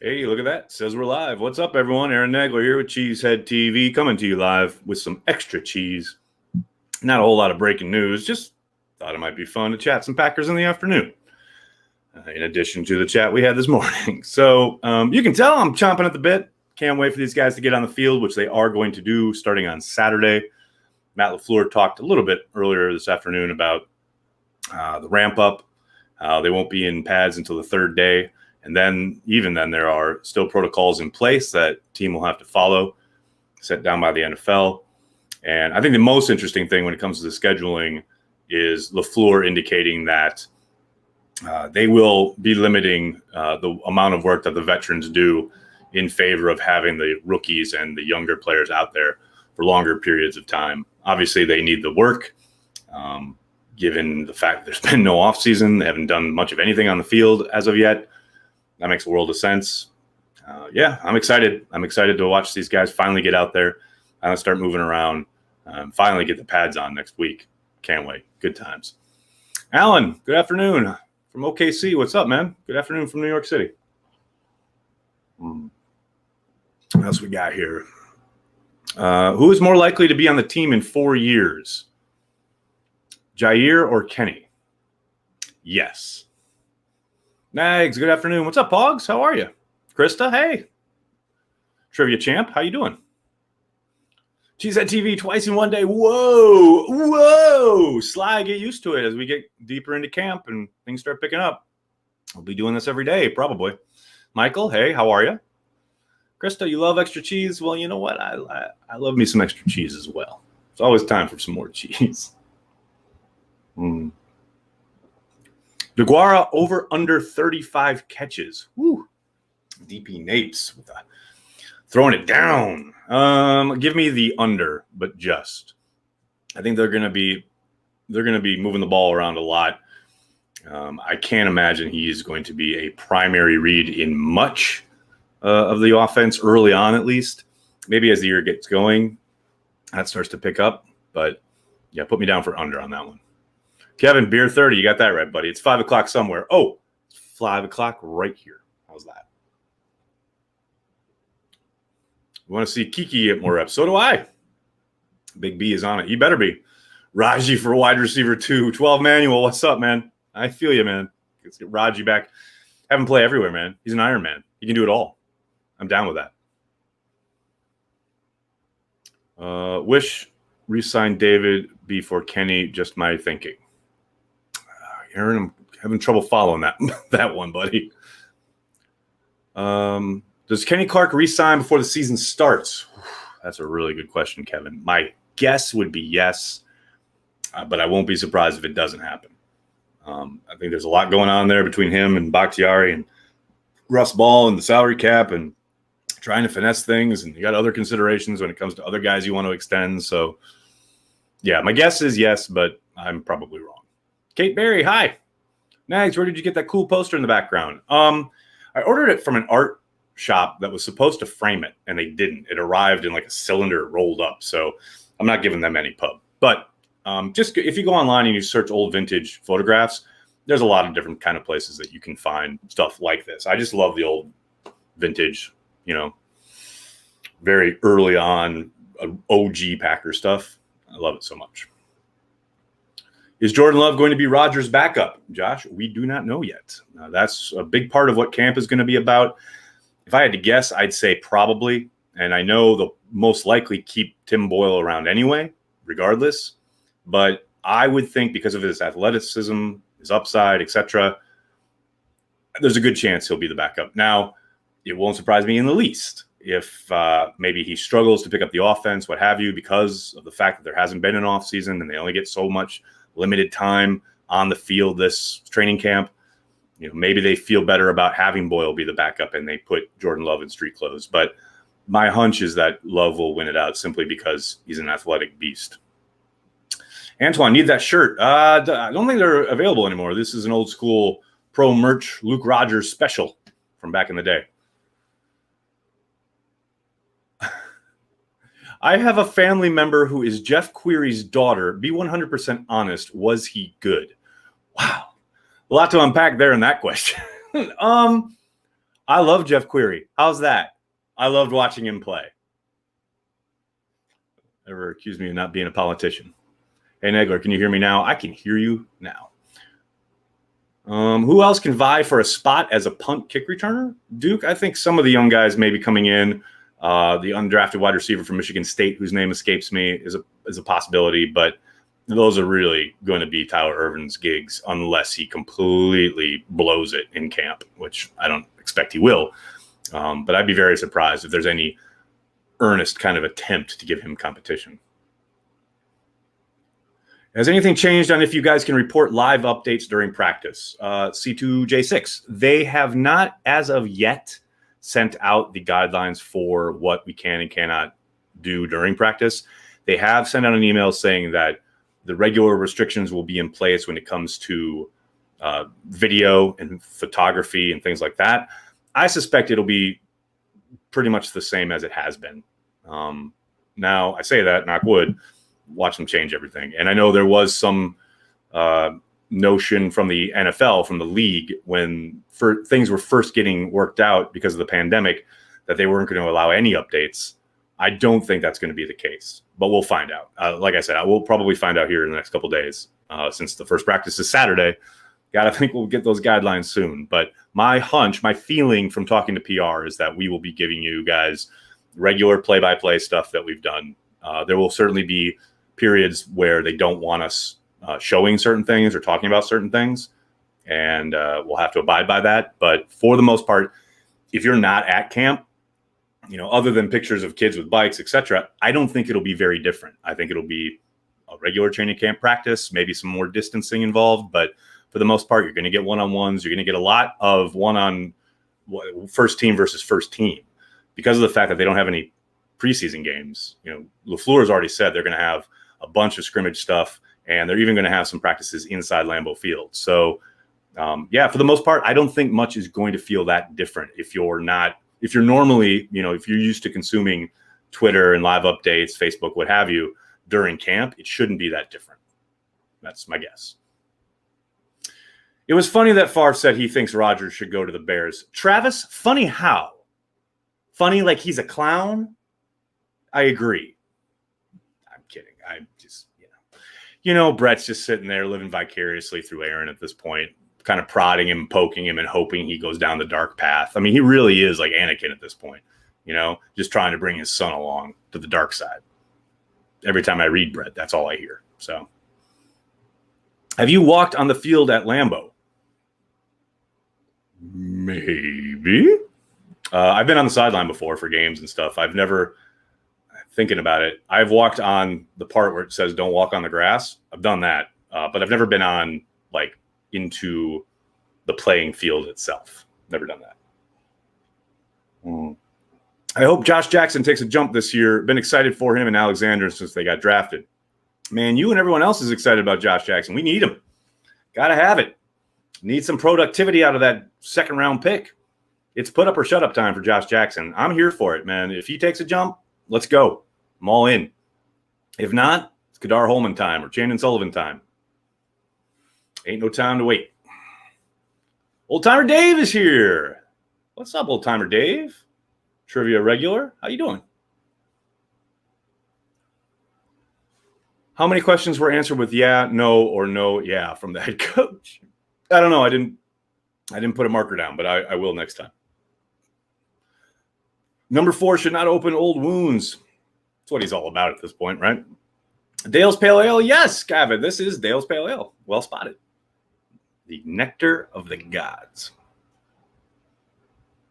Hey, look at that. Says we're live. What's up, everyone? Aaron Nagler here with Cheesehead TV, coming to you live with some extra cheese. Not a whole lot of breaking news. Just thought it might be fun to chat some Packers in the afternoon, in addition to the chat we had this morning. So you can tell I'm chomping at the bit. Can't wait for these guys to get on the field, which they are going to do starting on Saturday. Matt LaFleur talked a little bit earlier this afternoon about the ramp up. They won't be in pads until the third day. And then, even then, there are still protocols in place that team will have to follow, set down by the NFL. And I think the most interesting thing when it comes to the scheduling is LaFleur indicating that they will be limiting the amount of work that the veterans do in favor of having the rookies and the younger players out there for longer periods of time. Obviously, they need the work, given the fact that there's been no offseason. They haven't done much of anything on the field as of yet. That makes a world of sense. I'm excited. I'm excited to watch these guys finally get out there and start moving around. Finally get the pads on next week. Can't wait. Good times. Alan, good afternoon from OKC. What's up, man? Good afternoon from New York City. What else we got here? Who is more likely to be on the team in 4 years? Jair or Kenny? Yes. Nags, good afternoon. What's up, Pogs? How are you? Krista, hey. Trivia Champ, how you doing? Cheesehead TV twice in one day. Whoa. Sly, get used to it as we get deeper into camp and things start picking up. I'll be doing this every day, probably. Michael, hey, how are you? Krista, you love extra cheese? Well, you know what? I love me some extra cheese as well. It's always time for some more cheese. DeGuara over under 35 catches. Woo. DP Napes with throwing it down. Give me the under, but just. I think they're going to be moving the ball around a lot. I can't imagine he is going to be a primary read in much of the offense early on, at least. Maybe as the year gets going, that starts to pick up. But yeah, put me down for under on that one. Kevin, beer 30. You got that right, buddy. It's 5 o'clock somewhere. Oh, it's 5 o'clock right here. How's that? You want to see Kiki get more reps? So do I. Big B is on it. He better be. Raji for wide receiver 2. 12 manual. What's up, man? I feel you, man. Let's get Raji back. Have him play everywhere, man. He's an Iron Man. He can do it all. I'm down with that. Wish re-signed David before Kenny. Just my thinking. Aaron, I'm having trouble following that one, buddy. Does Kenny Clark re-sign before the season starts? That's a really good question, Kevin. My guess would be yes, but I won't be surprised if it doesn't happen. I think there's a lot going on there between him and Bakhtiari and Russ Ball and the salary cap and trying to finesse things, and you got other considerations when it comes to other guys you want to extend. So, yeah, my guess is yes, but I'm probably wrong. Kate Berry, hi. Nags, where did you get that cool poster in the background? I ordered it from an art shop that was supposed to frame it, and they didn't. It arrived in like a cylinder rolled up, so I'm not giving them any pub. But just if you go online and you search old vintage photographs, there's a lot of different kind of places that you can find stuff like this. I just love the old vintage, very early on OG Packer stuff. I love it so much. Is Jordan Love going to be Rodgers' backup? Josh, we do not know yet. That's a big part of what camp is going to be about. If I had to guess, I'd say probably. And I know they'll most likely keep Tim Boyle around anyway, regardless. But I would think because of his athleticism, his upside, etc., there's a good chance he'll be the backup. Now, it won't surprise me in the least if maybe he struggles to pick up the offense, what have you, because of the fact that there hasn't been an offseason and they only get so much limited time on the field this training camp. Maybe they feel better about having Boyle be the backup and they put Jordan Love in street clothes. But my hunch is that Love will win it out simply because he's an athletic beast. Antoine, need that shirt. I don't think they're available anymore. This is an old school pro merch Luke Rogers special from back in the day. I have a family member who is Jeff Query's daughter. Be 100% honest. Was he good? Wow. A lot to unpack there in that question. I love Jeff Query. How's that? I loved watching him play. Ever accused me of not being a politician? Hey, Negler, can you hear me now? I can hear you now. Who else can vie for a spot as a punt kick returner? Duke, I think some of the young guys may be coming in. The undrafted wide receiver from Michigan State, whose name escapes me, is a possibility, but those are really going to be Tyler Ervin's gigs unless he completely blows it in camp, which I don't expect he will. But I'd be very surprised if there's any earnest kind of attempt to give him competition. Has anything changed on if you guys can report live updates during practice? C2J6, they have not, as of yet, sent out the guidelines for what we can and cannot do during practice. They have sent out an email saying that the regular restrictions will be in place when it comes to video and photography and things like that. I suspect it'll be pretty much the same as it has been. Now, I say that, knock wood, watch them change everything. And I know there was some notion from the NFL, from the league, when things were first getting worked out because of the pandemic, that they weren't going to allow any updates. I don't think that's going to be the case, but we'll find out. Like I said, I will probably find out here in the next couple of days, since the first practice is Saturday. Gotta think we'll get those guidelines soon. But my hunch, my feeling from talking to PR is that we will be giving you guys regular play-by-play stuff that we've done. There will certainly be periods where they don't want us showing certain things or talking about certain things, and we'll have to abide by that. But for the most part, if you're not at camp, other than pictures of kids with bikes, etc., I don't think it'll be very different. I think it'll be a regular training camp practice, maybe some more distancing involved, but for the most part, you're going to get one-on-ones. You're going to get a lot of one-on first team versus first team because of the fact that they don't have any preseason games. LaFleur's already said they're going to have a bunch of scrimmage stuff, and they're even going to have some practices inside Lambeau Field. So, for the most part, I don't think much is going to feel that different if you're normally, if you're used to consuming Twitter and live updates, Facebook, what have you, during camp, it shouldn't be that different. That's my guess. It was funny that Favre said he thinks Rodgers should go to the Bears. Travis, funny how? Funny like he's a clown? I agree. I'm kidding. I just, Brett's just sitting there living vicariously through Aaron at this point, kind of prodding him, poking him, and hoping he goes down the dark path. I mean, he really is like Anakin at this point, just trying to bring his son along to the dark side. Every time I read Brett, that's all I hear. So, have you walked on the field at Lambeau? Maybe. I've been on the sideline before for games and stuff. I've never, thinking about it, I've walked on the part where it says don't walk on the grass. I've done that, but I've never been on into the playing field itself. Never done that. I hope Josh Jackson takes a jump this year. Been excited for him and Alexander since they got drafted. Man, you and everyone else is excited about Josh Jackson. We need him. Got to have it. Need some productivity out of that second-round pick. It's put up or shut up time for Josh Jackson. I'm here for it, man. If he takes a jump, let's go. I'm all in. If not, it's Kadar Holman time or Chandon Sullivan time. Ain't no time to wait. Old Timer Dave is here. What's up, Old Timer Dave? Trivia regular. How you doing? How many questions were answered with yeah, no, or no, yeah from the head coach? I don't know. I didn't put a marker down, but I will next time. Number 4 should not open old wounds. That's what he's all about at this point, right? Dale's Pale Ale. Yes, Gavin, this is Dale's Pale Ale. Well spotted. The nectar of the gods.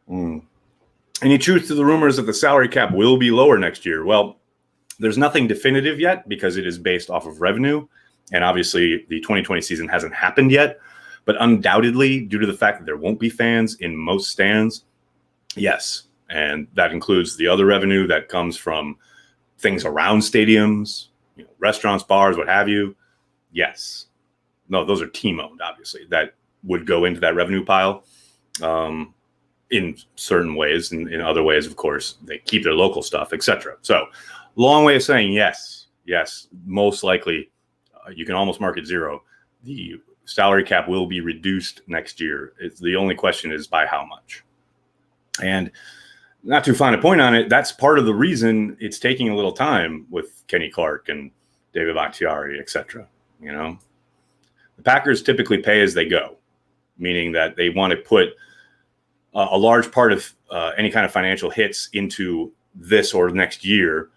Any truth to the rumors that the salary cap will be lower next year? Well, there's nothing definitive yet because it is based off of revenue. And obviously the 2020 season hasn't happened yet. But undoubtedly, due to the fact that there won't be fans in most stands, yes. And that includes the other revenue that comes from things around stadiums, restaurants, bars, what have you. Yes. No, those are team-owned, obviously. That would go into that revenue pile in certain ways. And in other ways, of course, they keep their local stuff, etc. So long way of saying yes, most likely, you can almost mark it 0. The salary cap will be reduced next year. The only question is by how much. And not too fine a point on it, that's part of the reason it's taking a little time with Kenny Clark and David Bakhtiari, etc. You know, the Packers typically pay as they go, meaning that they want to put a large part of any kind of financial hits into this or next year,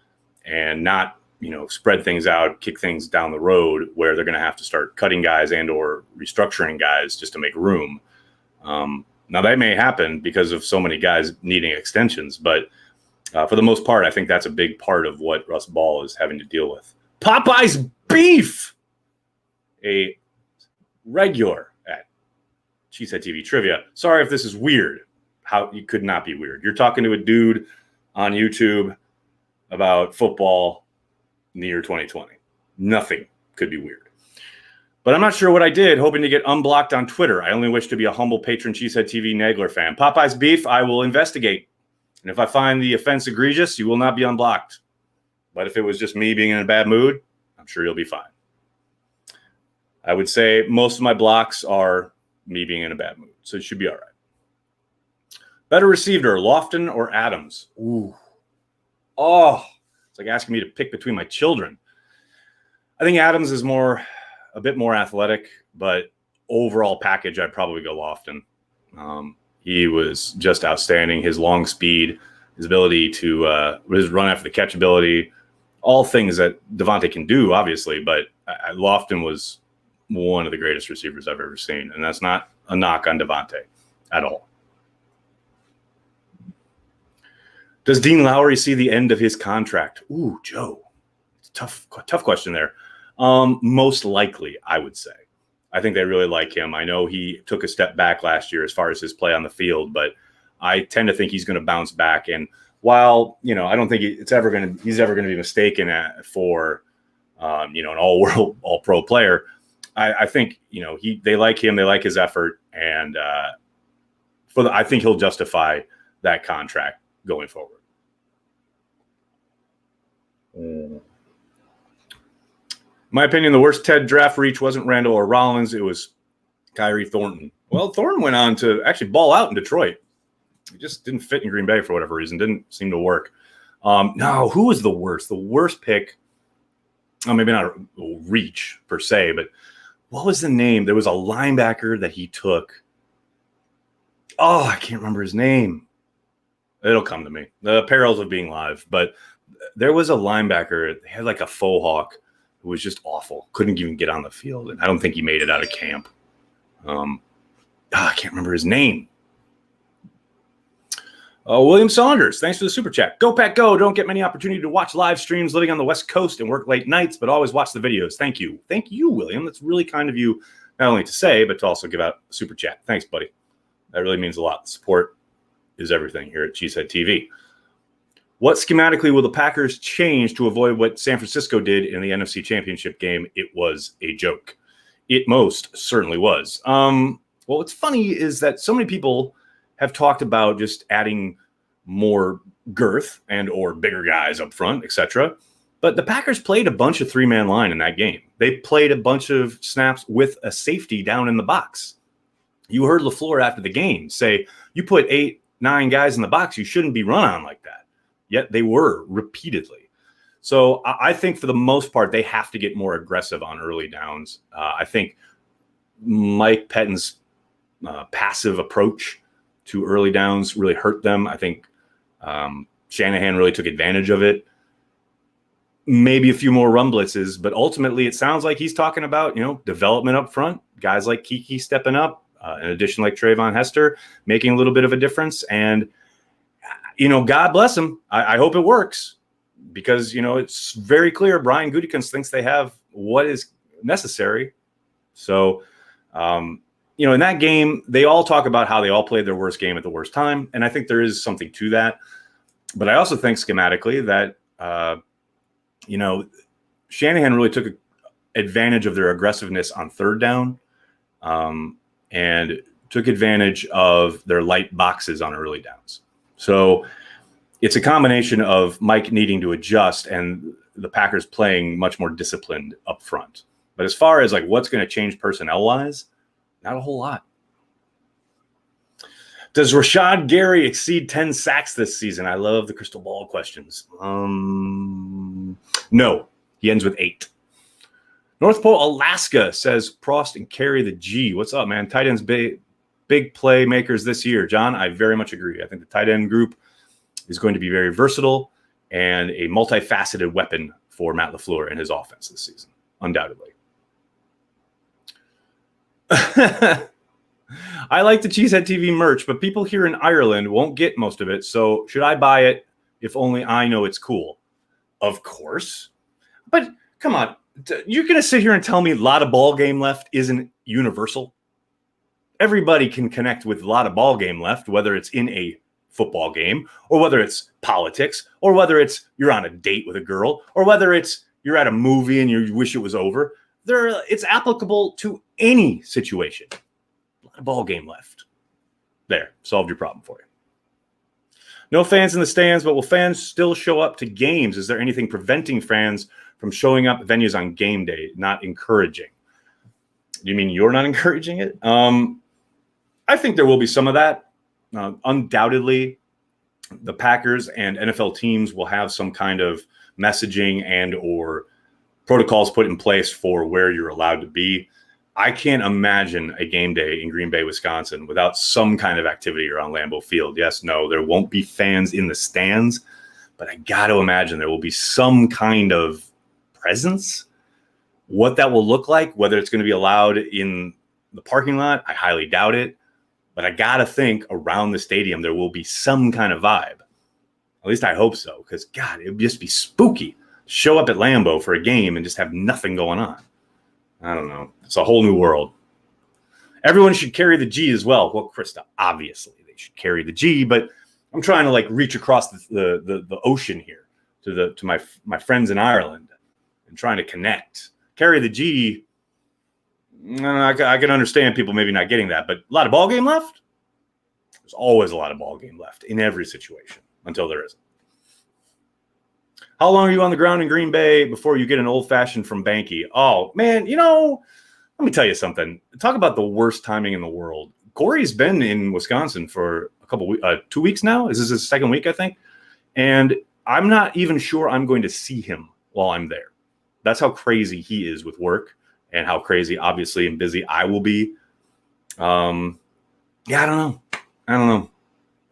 and not, you know, spread things out, kick things down the road where they're going to have to start cutting guys and or restructuring guys just to make room. Now, that may happen because of so many guys needing extensions, but for the most part, I think that's a big part of what Russ Ball is having to deal with. Popeye's beef, a regular at Cheesehead TV Trivia. Sorry if this is weird. How you could not be weird. You're talking to a dude on YouTube about football in the year 2020. Nothing could be weird. But I'm not sure what I did, hoping to get unblocked on Twitter. I only wish to be a humble patron Cheesehead TV Nagler fan. Popeye's beef, I will investigate. And if I find the offense egregious, you will not be unblocked. But if it was just me being in a bad mood, I'm sure you'll be fine. I would say most of my blocks are me being in a bad mood, so it should be all right. Better receiver, Lofton or Adams? Ooh. Oh, it's like asking me to pick between my children. I think Adams is a bit more athletic, but overall package, I'd probably go Lofton. He was just outstanding. His long speed, his ability to his run after the catch ability, all things that Devontae can do, obviously, but Lofton was one of the greatest receivers I've ever seen, and that's not a knock on Devontae at all. Does Dean Lowry see the end of his contract? Ooh, Joe. Tough question there. Most likely, I would say. I think they really like him. I know he took a step back last year as far as his play on the field, but I tend to think he's going to bounce back. And while, you know, I don't think he's ever going to be mistaken for, you know, an all-world, all-pro player, I think, you know, they like him, they like his effort, and I think he'll justify that contract going forward. In my opinion, the worst TED draft reach wasn't Randall or Rollins. It was Kyrie Thornton. Well, Thornton went on to actually ball out in Detroit. He just didn't fit in Green Bay for whatever reason. Didn't seem to work. No, who was the worst? The worst pick, maybe not a reach per se, but what was the name? There was a linebacker that he took. Oh, I can't remember his name. It'll come to me. The perils of being live. But there was a linebacker. They had like a faux hawk. It was just awful. Couldn't even get on the field. And I don't think he made it out of camp. I can't remember his name. William Saunders, thanks for the super chat. Go Pack Go. Don't get many opportunity to watch live streams living on the West Coast and work late nights, but always watch the videos. Thank you. Thank you, William. That's really kind of you, not only to say, but to also give out a super chat. Thanks, buddy. That really means a lot. The support is everything here at Cheesehead TV. What schematically will the Packers change to avoid what San Francisco did in the NFC Championship game? It was a joke. It most certainly was. Well, what's funny is that so many people have talked about just adding more girth and or bigger guys up front, etc. But the Packers played a bunch of three-man line in that game. They played a bunch of snaps with a safety down in the box. You heard LaFleur after the game say, you put 8, 9 guys in the box, you shouldn't be run on like that. Yet they were repeatedly. So I think for the most part, they have to get more aggressive on early downs. I think Mike Pettine's passive approach to early downs really hurt them. I think Shanahan really took advantage of it. Maybe a few more run blitzes, but ultimately it sounds like he's talking about, you know, development up front, guys like Kiki stepping up, in addition like Trayvon Hester, making a little bit of a difference. And, you know, God bless him. I hope it works because, you know, it's very clear Brian Gutekunst thinks they have what is necessary. So, you know, in that game, they all talk about how they all played their worst game at the worst time. And I think there is something to that. But I also think schematically that, you know, Shanahan really took advantage of their aggressiveness on third down and took advantage of their light boxes on early downs. So it's a combination of Mike needing to adjust and the Packers playing much more disciplined up front. But as far as like what's going to change personnel-wise, not a whole lot. Does Rashad Gary exceed 10 sacks this season? I love the crystal ball questions. No, he ends with 8. North Pole, Alaska says Prost and carry the G. What's up, man? Tight ends big playmakers this year. John, I very much agree. I think the tight end group is going to be very versatile and a multifaceted weapon for Matt LaFleur and his offense this season, undoubtedly. I like the Cheesehead TV merch, but people here in Ireland won't get most of it. So should I buy it if only I know it's cool? Of course. But come on, you're going to sit here and tell me a lot of ball game left isn't universal? Everybody can connect with a lot of ball game left, whether it's in a football game or whether it's politics or whether it's you're on a date with a girl or whether it's you're at a movie and you wish it was over. It's applicable to any situation. A ball game left. There, solved your problem for you. No fans in the stands, but will fans still show up to games? Is there anything preventing fans from showing up at venues on game day? Not encouraging. You mean you're not encouraging it? I think there will be some of that. Undoubtedly, the Packers and NFL teams will have some kind of messaging and or protocols put in place for where you're allowed to be. I can't imagine a game day in Green Bay, Wisconsin without some kind of activity around Lambeau Field. Yes, no, there won't be fans in the stands, but I got to imagine there will be some kind of presence. What that will look like, whether it's going to be allowed in the parking lot, I highly doubt it. But I got to think around the stadium there will be some kind of vibe. At least I hope so, because, God, it would just be spooky. Show up at Lambeau for a game and just have nothing going on. I don't know. It's a whole new world. Everyone should carry the G as well. Well, Krista, obviously they should carry the G, but I'm trying to reach across the ocean here to my friends in Ireland and trying to connect. Carry the G. I can understand people maybe not getting that, but a lot of ball game left. There's always a lot of ball game left in every situation until there isn't. How long are you on the ground in Green Bay before you get an old-fashioned from Banky? Oh, man, let me tell you something. Talk about the worst timing in the world. Corey's been in Wisconsin for 2 weeks now. This is his second week, I think. And I'm not even sure I'm going to see him while I'm there. That's how crazy he is with work and how crazy, obviously, and busy I will be. I don't know.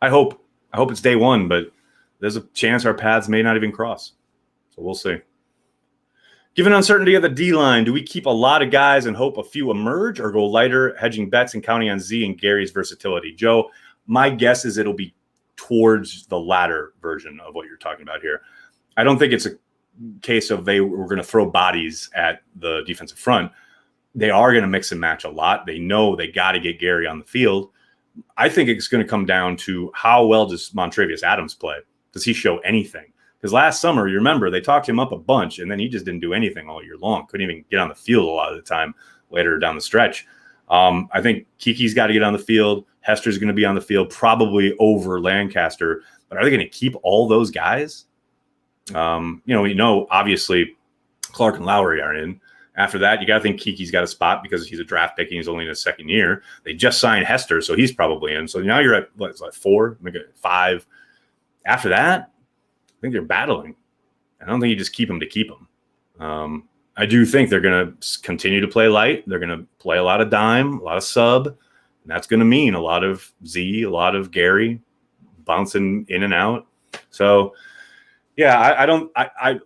I hope it's day one, but there's a chance our paths may not even cross. So we'll see. Given uncertainty of the D-line, do we keep a lot of guys and hope a few emerge or go lighter, hedging bets and counting on Z and Gary's versatility? Joe, my guess is it'll be towards the latter version of what you're talking about here. I don't think it's a case of we're going to throw bodies at the defensive front. They are going to mix and match a lot. They know they got to get Gary on the field. I think it's going to come down to how well does Montravius Adams play? Does he show anything? Because last summer, you remember, they talked him up a bunch, and then he just didn't do anything all year long. Couldn't even get on the field a lot of the time later down the stretch. I think Kiki's got to get on the field. Hester's going to be on the field, probably over Lancaster. But are they going to keep all those guys? Obviously, Clark and Lowry are in. After that, you got to think Kiki's got a spot because he's a draft pick and he's only in his second year. They just signed Hester, so he's probably in. So now you're at, 4, maybe 5. After that, I think they're battling. I don't think you just keep them to keep them. I do think they're going to continue to play light. They're going to play a lot of dime, a lot of sub, and that's going to mean a lot of Z, a lot of Gary bouncing in and out. So, yeah, I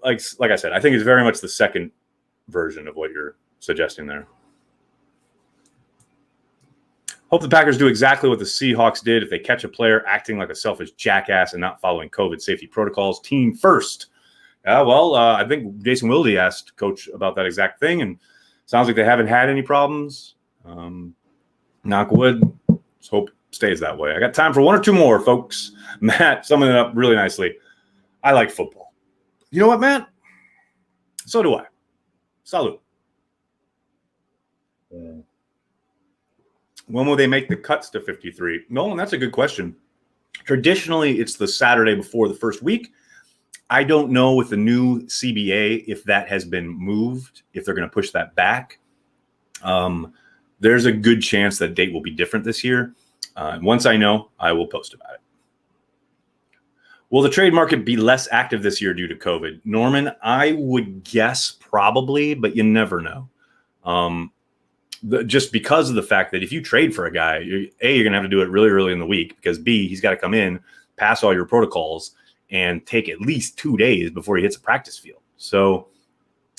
like I said, I think it's very much the second version of what you're suggesting there. Hope the Packers do exactly what the Seahawks did if they catch a player acting like a selfish jackass and not following COVID safety protocols. Team first. I think Jason Wilde asked Coach about that exact thing, and sounds like they haven't had any problems. Knock wood. Let's hope it stays that way. I got time for one or two more, folks. Matt, summing it up really nicely. I like football. You know what, Matt? So do I. Salute. When will they make the cuts to 53? Nolan, that's a good question. Traditionally, it's the Saturday before the first week. I don't know with the new CBA if that has been moved, if they're going to push that back. There's a good chance that date will be different this year. And once I know, I will post about it. Will the trade market be less active this year due to COVID? Norman, I would guess probably, but you never know. Just because of the fact that if you trade for a guy, you're going to have to do it really early in the week because B, he's got to come in, pass all your protocols, and take at least 2 days before he hits a practice field. So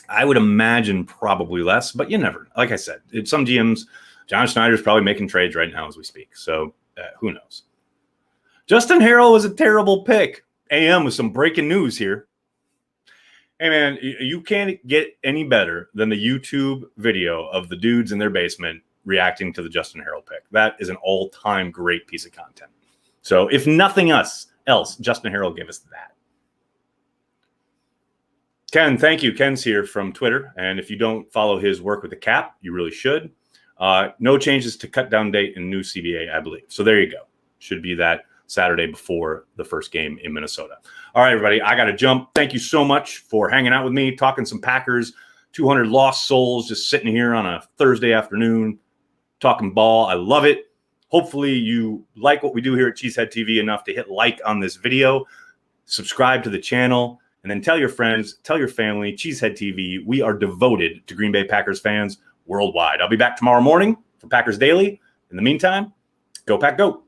I would imagine probably less, but you never. Like I said, some GMs, John Schneider's probably making trades right now as we speak. So who knows? Justin Harrell was a terrible pick. AM with some breaking news here. Hey, man, you can't get any better than the YouTube video of the dudes in their basement reacting to the Justin Harrell pick. That is an all-time great piece of content. So if nothing else, Justin Harrell gave us that. Ken, thank you. Ken's here from Twitter. And if you don't follow his work with the cap, you really should. No changes to cut down date and new CBA, I believe. So there you go. Should be that Saturday before the first game in Minnesota. All right, everybody, I got to jump. Thank you so much for hanging out with me, talking some Packers, 200 lost souls, just sitting here on a Thursday afternoon, talking ball. I love it. Hopefully you like what we do here at Cheesehead TV enough to hit like on this video, subscribe to the channel, and then tell your friends, tell your family, Cheesehead TV, we are devoted to Green Bay Packers fans worldwide. I'll be back tomorrow morning for Packers Daily. In the meantime, go Pack Go.